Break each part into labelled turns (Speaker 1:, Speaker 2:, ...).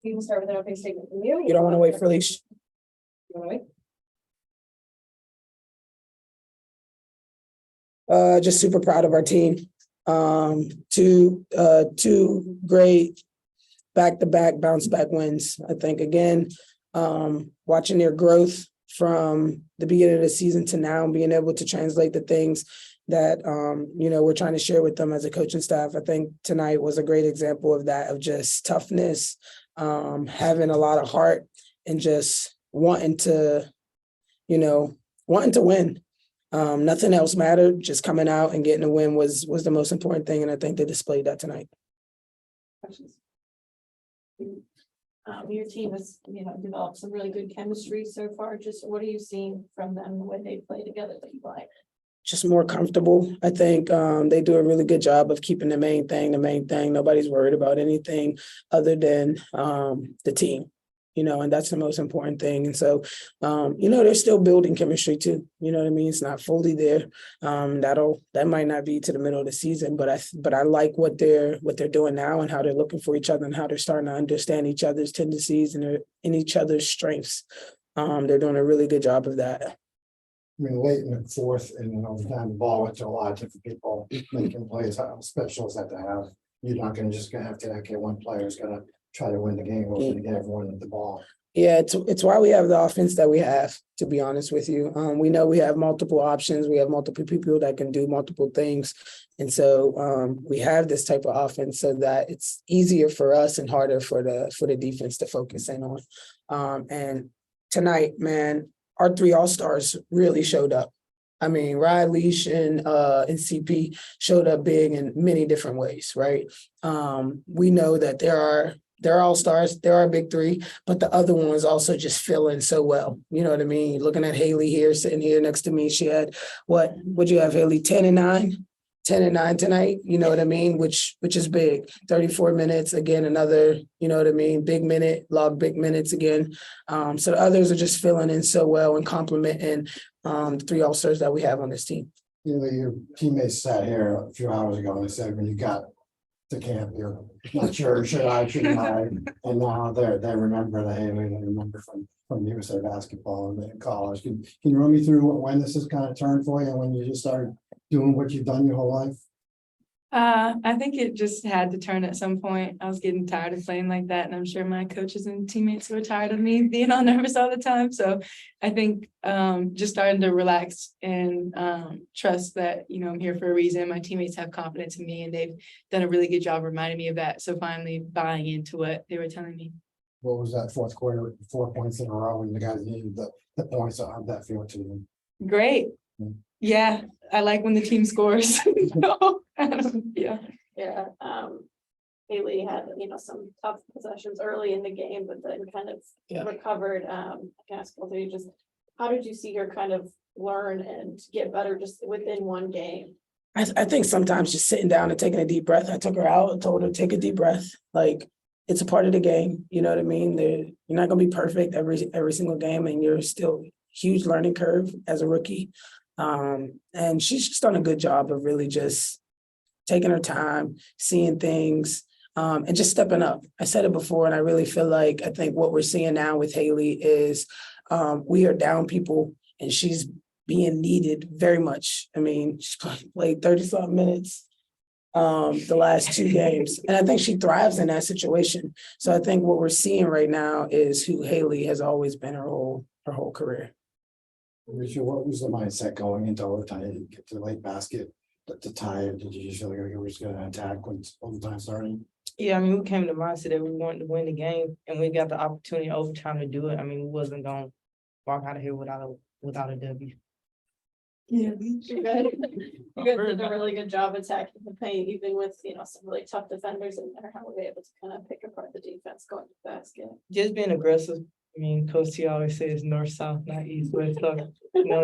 Speaker 1: We will start with an opening statement from you.
Speaker 2: You don't want to wait for Leash.
Speaker 1: You want to wait?
Speaker 2: Just super proud of our team. Two great back-to-back bounce back wins. I think again, watching their growth from the beginning of the season to now and being able to translate the things that we're trying to share with them as a coaching staff. I think tonight was a great example of that, of just toughness, having a lot of heart and just wanting to win. Nothing else mattered. Just coming out and getting a win was the most important thing, and I think they displayed that tonight.
Speaker 1: Questions? Your team has, developed some really good chemistry so far. Just what are you seeing from them when they play together that you like?
Speaker 2: Just more comfortable. I think they do a really good job of keeping the main thing. Nobody's worried about anything other than the team, and that's the most important thing. And so, they're still building chemistry too. You know what I mean? It's not fully there. That might not be to the middle of the season, but I like what they're doing now and how they're looking for each other and how they're starting to understand each other's tendencies and each other's strengths. They're doing a really good job of that.
Speaker 3: I mean, late in the fourth and overtime, the ball went to a lot of different people making plays. How special is that to have? You're not going to just have to, okay, one player's going to try to win the game. We're going to get everyone at the ball.
Speaker 2: Yeah, it's why we have the offense that we have, to be honest with you. We know we have multiple options. We have multiple people that can do multiple things. And so we have this type of offense so that it's easier for us and harder for the defense to focus in on. And tonight, man, our three all-stars really showed up. I mean, Ryan Leash and CP showed up big in many different ways, right? We know that they're all-stars, they're our big three, but the other one was also just feeling so well. You know what I mean? Looking at Haley here, sitting here next to me, she had what'd you have, Haley? 10 and 9? 10 and 9 tonight, you know what I mean? Which is big. 34 minutes, again, another, you know what I mean? Big minutes again. So the others are just filling in so well and complimenting the three all-stars that we have on this team.
Speaker 3: Your teammates sat here a few hours ago and they said, when you got to camp, you're not sure, shouldn't I? And now they remember the Haley, they remember from USA basketball and in college. Can you run me through when this has kind of turned for you and when you just started doing what you've done your whole life?
Speaker 4: I think it just had to turn at some point. I was getting tired of playing like that, and I'm sure my coaches and teammates were tired of me being all nervous all the time. So I think just starting to relax and trust that, I'm here for a reason. My teammates have confidence in me, and they've done a really good job reminding me of that. So finally buying into what they were telling me.
Speaker 3: What was that fourth quarter, 4 points in a row when the guys needed the points? How'd that feel to you?
Speaker 4: Great. Yeah, I like when the team scores. Yeah.
Speaker 1: Haley had, some tough possessions early in the game, but then kind of recovered. I can ask both of you, just how did you see her kind of learn and get better just within one game?
Speaker 2: I think sometimes just sitting down and taking a deep breath. I took her out and told her to take a deep breath. Like, it's a part of the game. You know what I mean? You're not going to be perfect every single game, and you're still huge learning curve as a rookie. And she's just done a good job of really just taking her time, seeing things, and just stepping up. I said it before, and I really feel like I think what we're seeing now with Haley is we are down people, and she's being needed very much. I mean, she's played 30-something minutes the last 2 games, and I think she thrives in that situation. So I think what we're seeing right now is who Haley has always been her whole career.
Speaker 3: What was the mindset going into overtime? Did you get to the late basket to tie it? Did you just feel like you were just going to attack when overtime started?
Speaker 5: Yeah, I mean, we came to the mindset that we wanted to win the game, and we got the opportunity in overtime to do it. I mean, we wasn't going to walk out of here without a W.
Speaker 1: Yeah, you guys did a really good job attacking the paint, even with some really tough defenders in there. How were they able to kind of pick apart the defense going to the basket?
Speaker 5: Just being aggressive. I mean, Coach T always says north, south, not east, west. So,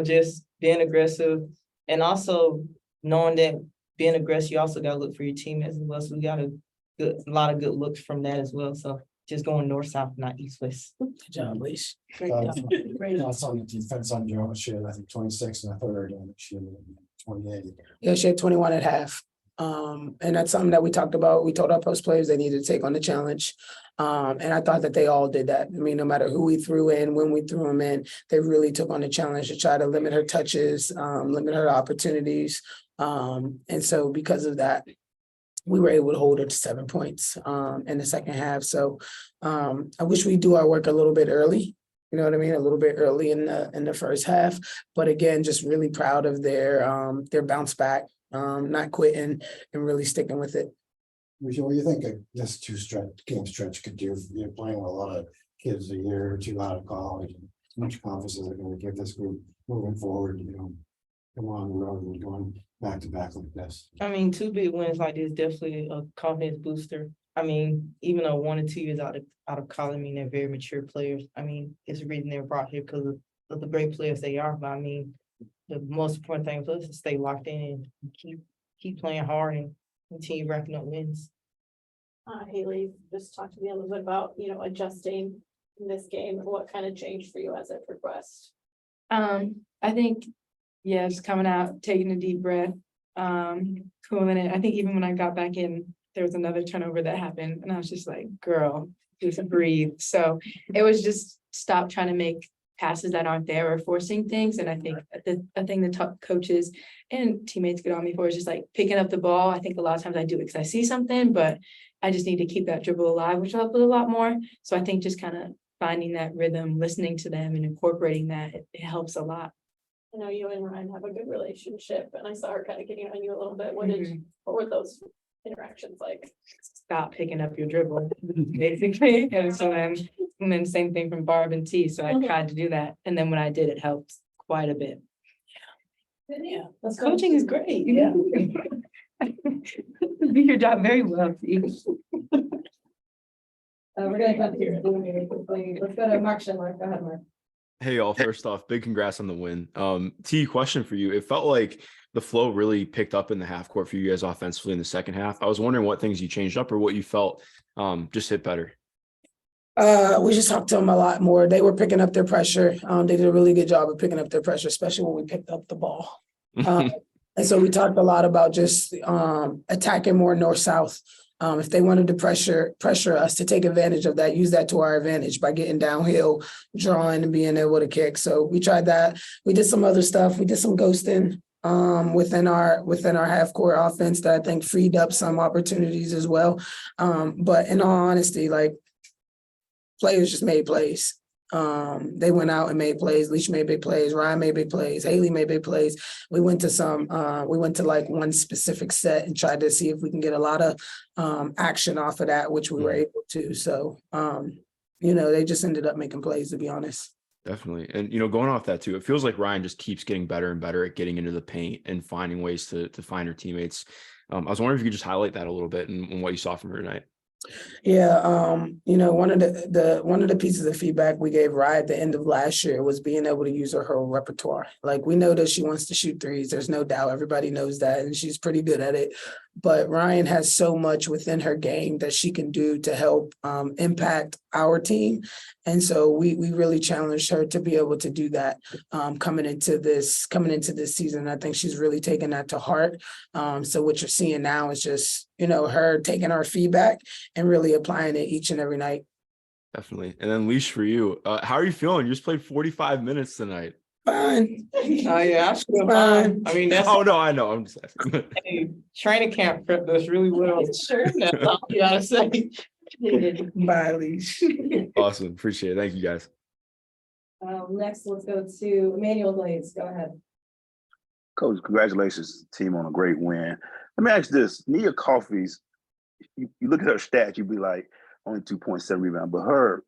Speaker 5: just being aggressive, and also knowing that being aggressive, you also got to look for your teammates as well. So we got a lot of good looks from that as well. So just going north, south, not east, west.
Speaker 2: Good job, Leash.
Speaker 5: Great job.
Speaker 3: That's on the defense on Joe. She had, I think, 26 and a third, and she had 28.
Speaker 2: Yeah, she had 21 at half. And that's something that we talked about. We told our post players they needed to take on the challenge. And I thought that they all did that. I mean, no matter who we threw in, when we threw them in, they really took on the challenge to try to limit her touches, limit her opportunities. And so because of that, we were able to hold her to 7 points in the second half. So I wish we do our work a little bit early. You know what I mean? A little bit early in the first half. But again, just really proud of their bounce back, not quitting and really sticking with it.
Speaker 3: What do you think this game stretch could do? You're playing with a lot of kids a year or two out of college. How much confidence is it going to give this group moving forward? Come on the road and going back to back like this.
Speaker 5: I mean, 2 big wins like this definitely a confidence booster. I mean, even though 1 or 2 years out of college, I mean, they're very mature players. I mean, it's the reason they're brought here because of the great players they are. But I mean, the most important thing for us is to stay locked in and keep playing hard and continue racking up wins.
Speaker 1: Haley, just talk to me a little bit about, adjusting in this game and what kind of changed for you as it progressed.
Speaker 4: I think, yeah, just coming out, taking a deep breath, cooling it. I think even when I got back in, there was another turnover that happened and I was just like, girl, just breathe. So it was just stop trying to make passes that aren't there or forcing things. And I think the thing the top coaches and teammates get on me for is just like picking up the ball. I think a lot of times I do it because I see something, but I just need to keep that dribble alive, which helps a lot more. So I think just kind of finding that rhythm, listening to them and incorporating that, it helps a lot.
Speaker 1: I know you and Ryan have a good relationship and I saw her kind of getting on you a little bit. What were those interactions like?
Speaker 4: Stop picking up your dribble, basically. And so then same thing from Barb and T. So I tried to do that. And then when I did, it helped quite a bit.
Speaker 1: Yeah.
Speaker 4: Coaching is great. Yeah. You do your job very well. T.
Speaker 6: We're gonna come here really quickly. Let's go to Mark Schindler. Go ahead, Mark.
Speaker 7: Hey, y'all. First off, big congrats on the win. T, question for you. It felt like the flow really picked up in the half court for you guys offensively in the second half. I was wondering what things you changed up or what you felt just hit better.
Speaker 2: We just talked to them a lot more. They were picking up their pressure. They did a really good job of picking up their pressure, especially when we picked up the ball. And so we talked a lot about just attacking more north-south. If they wanted to pressure us to take advantage of that, use that to our advantage by getting downhill, drawing and being able to kick. So we tried that. We did some other stuff. We did some ghosting within our half court offense that I think freed up some opportunities as well. But in all honesty, like players just made plays. They went out and made plays. Leash made big plays. Ryan made big plays. Haley made big plays. We went to like one specific set and tried to see if we can get a lot of action off of that, which we were able to. So, they just ended up making plays, to be honest.
Speaker 7: Definitely. And, going off that too, it feels like Ryan just keeps getting better and better at getting into the paint and finding ways to find her teammates. I was wondering if you could just highlight that a little bit and what you saw from her tonight.
Speaker 2: Yeah, one of the pieces of feedback we gave Ryan at the end of last year was being able to use her whole repertoire. Like, we know that she wants to shoot threes. There's no doubt. Everybody knows that, and she's pretty good at it. But Ryan has so much within her game that she can do to help impact our team. And so we really challenged her to be able to do that coming into this season. I think she's really taken that to heart. So what you're seeing now is just, her taking our feedback and really applying it each and every night.
Speaker 7: Definitely. And then Leash, for you, how are you feeling? You just played 45 minutes tonight.
Speaker 2: Fine.
Speaker 5: Oh yeah, I feel
Speaker 2: Fine.
Speaker 5: fine. I mean, that's
Speaker 7: Oh no, I know. I'm just asking.
Speaker 5: hey, training camp prepped us really well. Sure, that's all you gotta say.
Speaker 2: Bye, Leash.
Speaker 7: Awesome. Appreciate it. Thank you, guys.
Speaker 6: Next, let's go to Emmanuel Glaze. Go ahead.
Speaker 8: Coach, congratulations, team, on a great win. Let me ask this: Nia Coffey's, you look at her stats, you'd be like, only 2.7 rebounds, but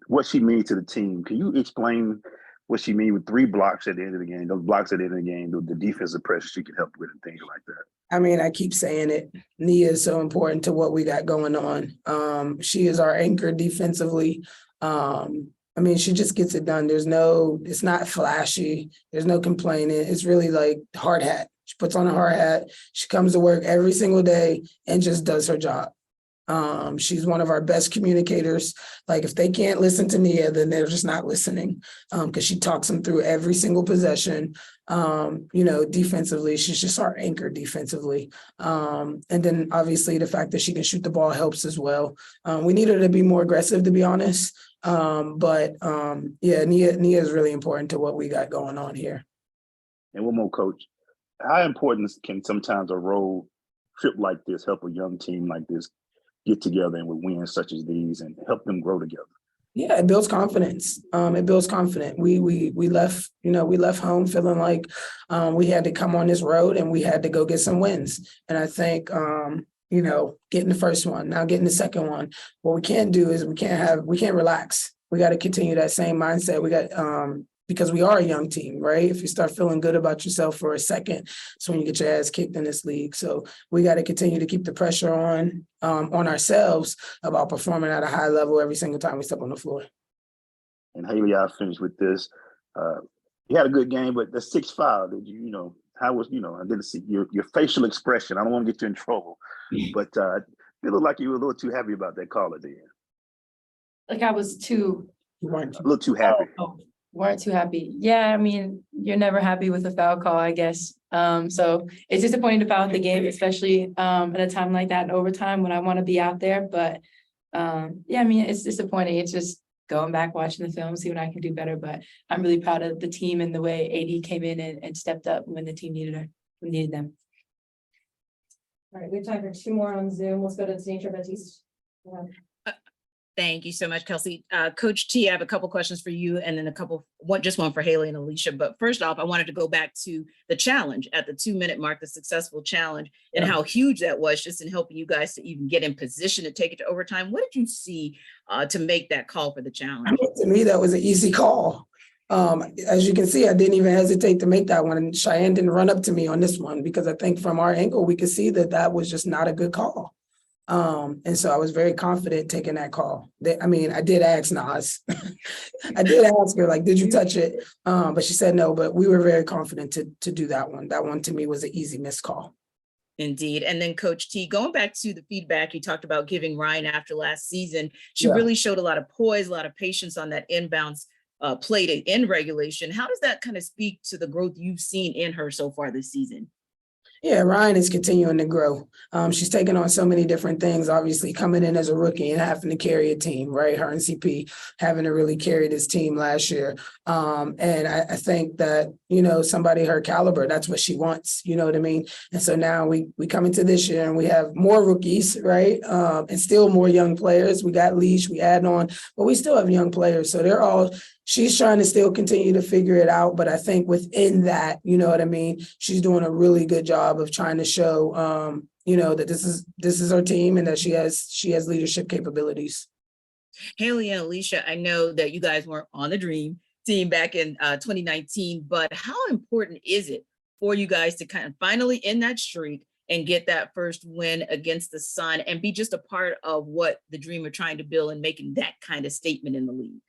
Speaker 8: what she means to the team. Can you explain what she means with 3 blocks at the end of the game? Those blocks at the end of the game, the defensive pressure she can help with, and things like that.
Speaker 2: I mean, I keep saying it. Nia is so important to what we got going on. She is our anchor defensively. She just gets it done. It's not flashy. There's no complaining. It's really like hard hat. She puts on a hard hat. She comes to work every single day and just does her job. She's one of our best communicators. Like, if they can't listen to Nia, then they're just not listening, because she talks them through every single possession. You know, defensively, she's just our anchor defensively. And then obviously the fact that she can shoot the ball helps as well. We need her to be more aggressive, to be honest. Yeah, Nia is really important to what we got going on here.
Speaker 8: And one more, coach. How important can sometimes a road trip like this help a young team like this get together and with wins such as these and help them grow together?
Speaker 2: Yeah, it builds confidence. It builds confidence. We left, you know, we left home feeling like we had to come on this road and we had to go get some wins. And I think you know, getting the first one, now getting the second one. What we can't do is we can't relax. We got to continue that same mindset. We got because we are a young team, right? If you start feeling good about yourself for a second, it's when you get your ass kicked in this league. So we got to continue to keep the pressure on ourselves about performing at a high level every single time we step on the floor.
Speaker 8: And Haley, I'll finish with this. You had a good game, but the 6-5, did you, know, how was, you know, I didn't see your facial expression. I don't want to get you in trouble, but it looked like you were a little too happy about that call at the end.
Speaker 4: Like I was too.
Speaker 2: You weren't.
Speaker 8: A little too happy.
Speaker 4: Weren't too happy. Yeah, I mean, you're never happy with a foul call, I guess. So it's disappointing to foul out the game, especially at a time like that in overtime when I want to be out there. But yeah, I mean, it's disappointing. It's just going back, watching the film, see what I can do better. But I'm really proud of the team and the way AD came in and stepped up when the team needed them.
Speaker 6: All right, we have time for 2 more on Zoom. Let's go to Tanisha Batiste.
Speaker 9: Thank you so much, Kelsey. Coach T, I have a couple questions for you and then just one for Haley and Alicia. But first off, I wanted to go back to the challenge at the 2-minute mark, the successful challenge, and how huge that was just in helping you guys to even get in position to take it to overtime. What did you see to make that call for the challenge?
Speaker 2: I mean, to me, that was an easy call. As you can see, I didn't even hesitate to make that one. And Cheyenne didn't run up to me on this one because I think from our angle, we could see that was just not a good call. And so I was very confident taking that call. I mean, I did ask Naz. I did ask her, like, did you touch it? But she said no, but we were very confident to do that one. That one to me was an easy missed call.
Speaker 9: Indeed. And then Coach T, going back to the feedback you talked about giving Ryan after last season, she really showed a lot of poise, a lot of patience on that inbounds play to end regulation. How does that kind of speak to the growth you've seen in her so far this season?
Speaker 2: Yeah, Ryan is continuing to grow. She's taken on so many different things, obviously coming in as a rookie and having to carry a team, right? Her and CP having to really carry this team last year. And I think that, you know, somebody her caliber, that's what she wants, you know what I mean? And so now we come into this year and we have more rookies, right? And still more young players. We got Leash, we add on, but we still have young players. So she's trying to still continue to figure it out. But I think within that, you know what I mean? She's doing a really good job of trying to show, you know, that this is her team and that she has leadership capabilities.
Speaker 9: Haley and Alicia, I know that you guys weren't on the Dream Team back in 2019, but how important is it for you guys to kind of finally end that streak and get that first win against the Sun and be just a part of what the Dream are trying to build and making that kind of statement in the league?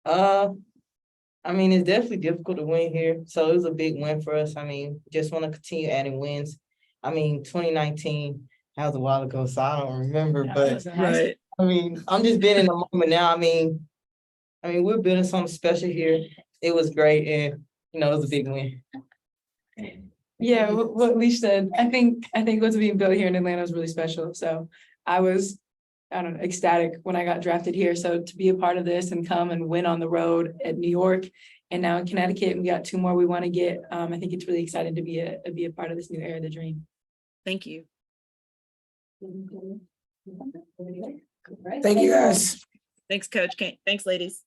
Speaker 5: I mean, it's definitely difficult to win here. So it was a big win for us. I mean, just want to continue adding wins. I mean, 2019, that was a while ago, so I don't remember, but
Speaker 9: Right.
Speaker 5: I mean, I'm just being in the moment now. I mean, we're building something special here. It was great. And, you know, it was a big win.
Speaker 4: Yeah, what Leash said, I think what's being built here in Atlanta is really special. So I was, I don't know, ecstatic when I got drafted here. So to be a part of this and come and win on the road at New York and now in Connecticut, we got 2 more we want to get. I think it's really exciting to be a part of this new era of the Dream.
Speaker 9: Thank you.
Speaker 2: Thank you guys.
Speaker 9: Thanks, Coach. Thanks, ladies.